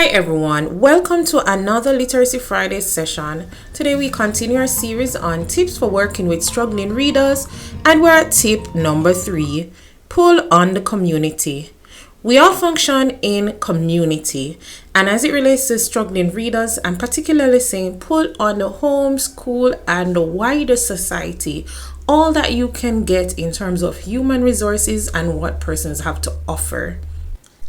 Hi everyone, welcome to another Literacy Friday session. Today we continue our series on tips for working with struggling readers, and we're at tip number 3, pull on the community. We all function in community, and as it relates to struggling readers, I'm particularly saying pull on the home, school, and the wider society, all that you can get in terms of human resources and what persons have to offer.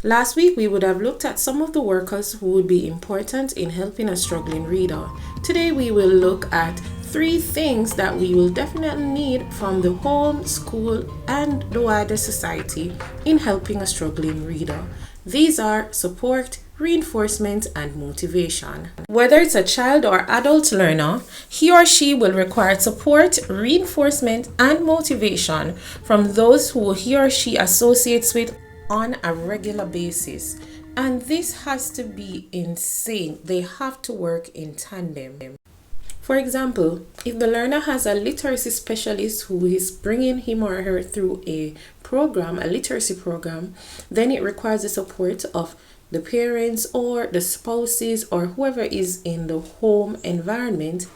Last week, we would have looked at some of the workers who would be important in helping a struggling reader. Today, we will look at 3 things that we will definitely need from the home, school, and the wider society in helping a struggling reader. These are support, reinforcement, and motivation. Whether it's a child or adult learner, he or she will require support, reinforcement, and motivation from those who he or she associates with on a regular basis, and this has to be insane. They have to work in tandem. For example, if the learner has a literacy specialist who is bringing him or her through a literacy program, then it requires the support of the parents or the spouses or whoever is in the home environment,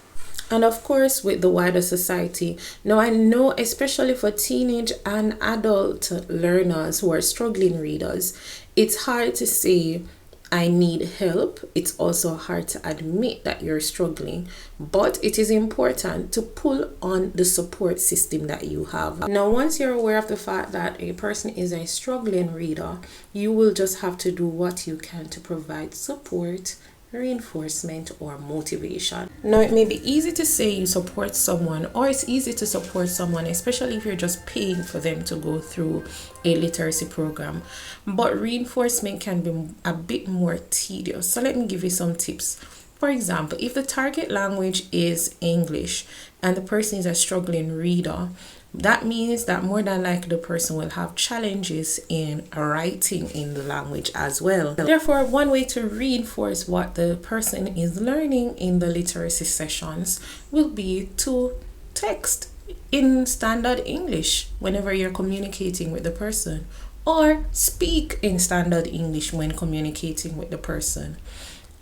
and of course with the wider society. Now I know, especially for teenage and adult learners who are struggling readers, it's hard to say I need help. It's also hard to admit that you're struggling, but it is important to pull on the support system that you have. Now, once you're aware of the fact that a person is a struggling reader, you will just have to do what you can to provide support, reinforcement, or motivation. Now, it may be easy to say you support someone, or it's easy to support someone, especially if you're just paying for them to go through a literacy program, but reinforcement can be a bit more tedious. So let me give you some tips. For example, if the target language is English and the person is a struggling reader, that means that more than likely the person will have challenges in writing in the language as well. Therefore, one way to reinforce what the person is learning in the literacy sessions will be to text in standard English whenever you're communicating with the person, or speak in standard English when communicating with the person.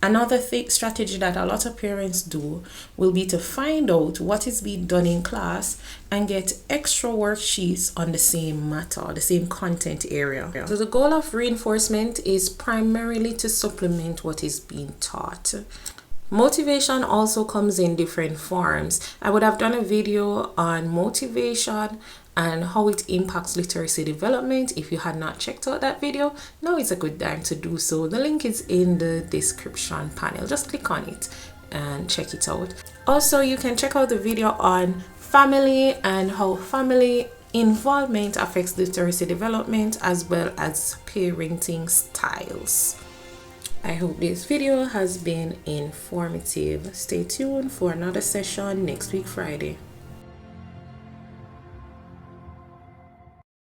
Another strategy that a lot of parents do will be to find out what is being done in class and get extra worksheets on the same matter, the same content area. So the goal of reinforcement is primarily to supplement what is being taught. Motivation also comes in different forms. I would have done a video on motivation and how it impacts literacy development. If you had not checked out that video, now is a good time to do so. The link is in the description panel. Just click on it and check it out. Also, you can check out the video on family and how family involvement affects literacy development, as well as parenting styles. I hope this video has been informative. Stay tuned for another session next week, Friday.